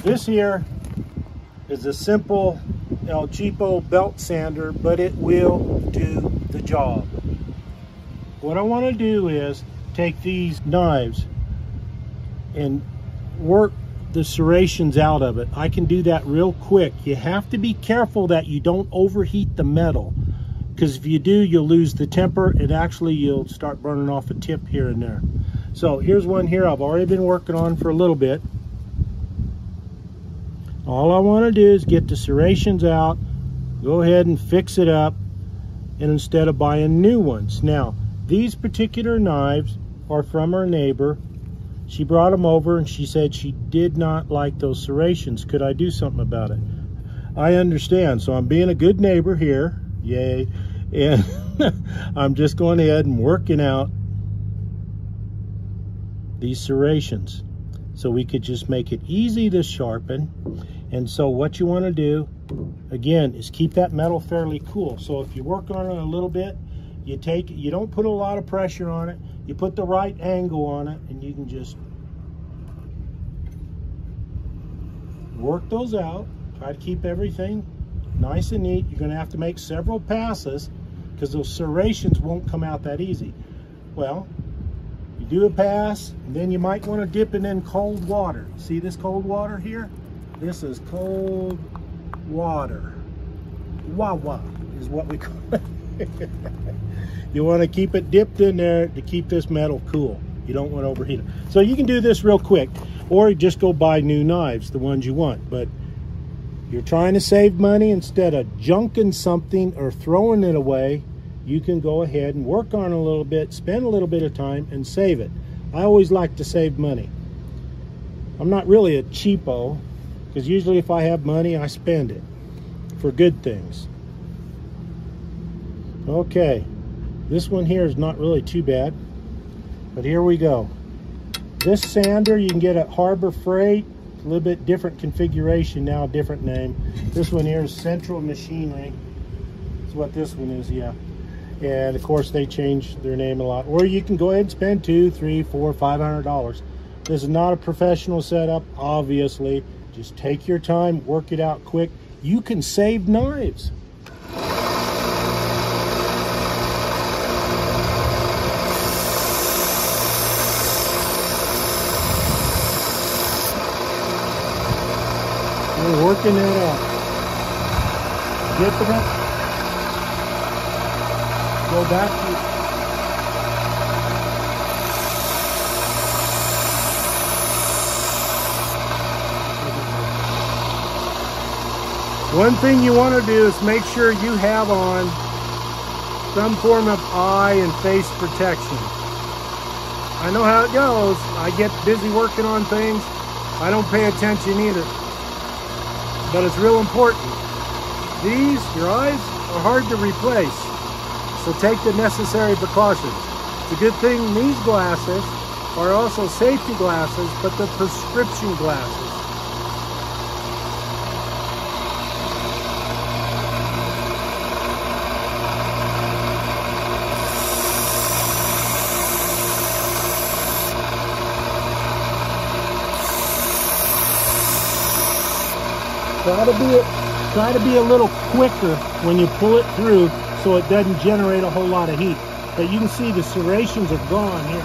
This here is a simple El Cheapo belt sander, but it will do the job. What I want to do is take these knives and work the serrations out of it. I can do that real quick. You have to be careful that you don't overheat the metal, because if you do, you'll lose the temper and actually you'll start burning off a tip here and there. So here's one here I've already been working on for a little bit. All I want to do is get the serrations out, go ahead and fix it up, and instead of buying new ones. Now, these particular knives are from her neighbor. She brought them over and she said she did not like those serrations. Could I do something about it? I understand, so I'm being a good neighbor here, yay, and I'm just going ahead and working out these serrations so we could just make it easy to sharpen. And so what you want to do again is keep that metal fairly cool. So if you work on it a little bit, you don't put a lot of pressure on it, you put the right angle on it, and you can just work those out. Try to keep everything nice and neat. You're going to have to make several passes because those serrations won't come out that easy. Well, you do a pass, and then you might want to dip it in cold water. See this cold water here? This is cold water. Wah-wah is what we call it. You want to keep it dipped in there to keep this metal cool. You don't want to overheat it. So you can do this real quick, or just go buy new knives, the ones you want. But you're trying to save money. Instead of junking something or throwing it away, you can go ahead and work on it a little bit, spend a little bit of time, and save it. I always like to save money. I'm not really a cheapo, because usually if I have money, I spend it for good things. Okay, this one here is not really too bad, but here we go. This sander you can get at Harbor Freight, a little bit different configuration now, different name. This one here is Central Machinery. That's what this one is, yeah. And of course they change their name a lot. Or you can go ahead and spend $200, $300, $400, $500. This is not a professional setup, obviously. Just take your time, work it out quick. You can save knives. We're working that out. Dip it up. Go back to one thing you want to do is make sure you have on some form of eye and face protection. I know how it goes. I get busy working on things. I don't pay attention either. But it's real important. These, your eyes, are hard to replace. So take the necessary precautions. It's a good thing these glasses are also safety glasses, but they're prescription glasses. Try to be a little quicker when you pull it through so it doesn't generate a whole lot of heat. But you can see the serrations are gone here.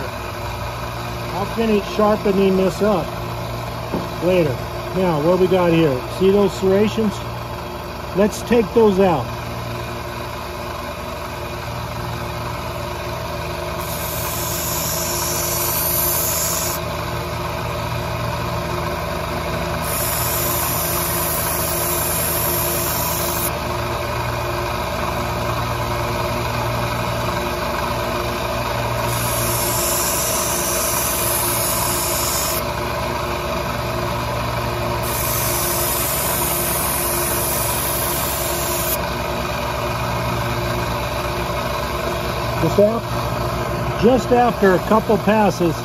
I'll finish sharpening this up later. Now, what we got here? See those serrations? Let's take those out. Just after a couple passes,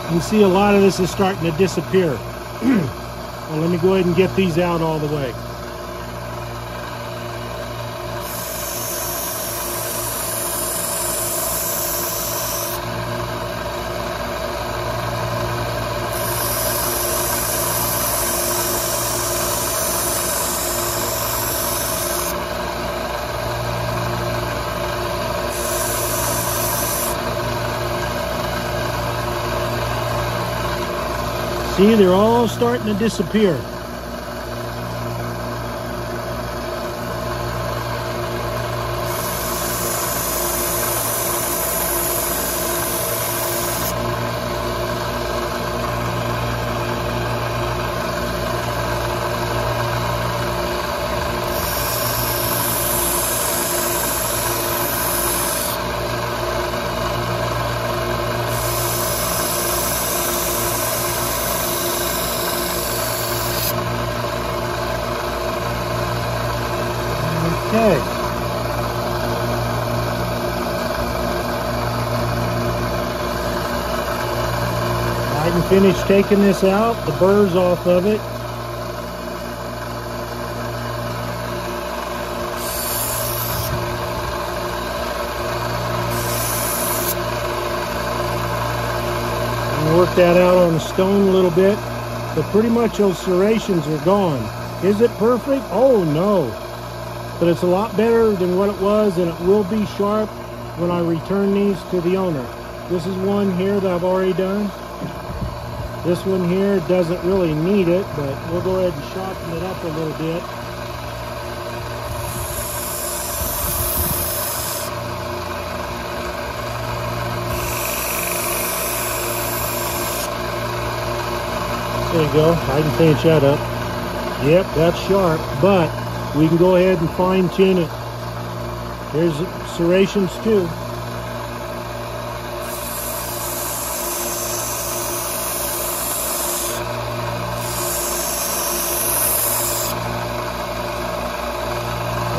you can see a lot of this is starting to disappear. Well, let me go ahead and get these out all the way. See, they're all starting to disappear. Okay. I can finish taking this out, the burrs off of it. And work that out on the stone a little bit, but pretty much those serrations are gone. Is it perfect? Oh no. But it's a lot better than what it was, and it will be sharp when I return these to the owner. This is one here that I've already done. This one here doesn't really need it, but we'll go ahead and sharpen it up a little bit. There you go, I can finish that up. Yep, that's sharp, but we can go ahead and fine tune it. Here's serrations too.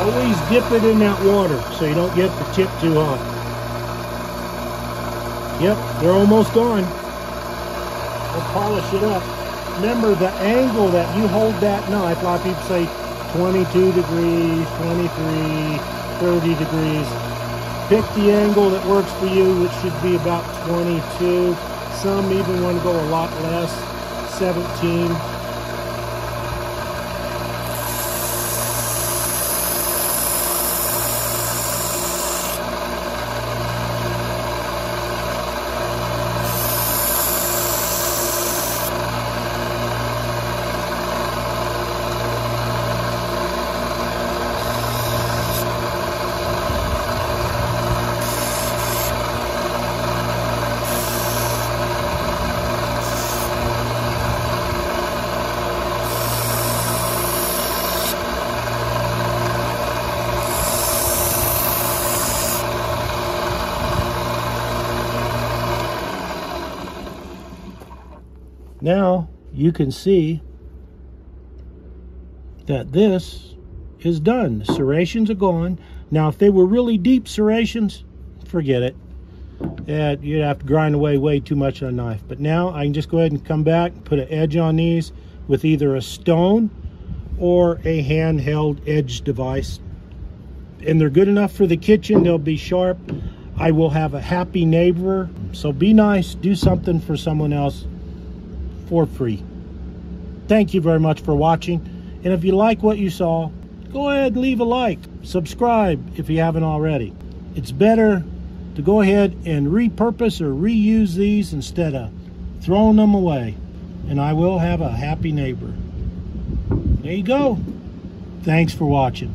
Always dip it in that water so you don't get the tip too hot. Yep, they're almost gone. We'll polish it up. Remember the angle that you hold that knife, a lot of people say 22 degrees, 23, 30 degrees. Pick the angle that works for you, which should be about 22. Some even want to go a lot less, 17. Now you can see that this is done. The serrations are gone. Now if they were really deep serrations, forget it. You'd have to grind away way too much on a knife. But now I can just go ahead and come back, put an edge on these with either a stone or a handheld edge device. And they're good enough for the kitchen. They'll be sharp. I will have a happy neighbor. So be nice, do something for someone else for free. Thank you very much for watching, and if you like what you saw, go ahead and leave a like, subscribe if you haven't already. It's better to go ahead and repurpose or reuse these instead of throwing them away, and I will have a happy neighbor. There you go. Thanks for watching.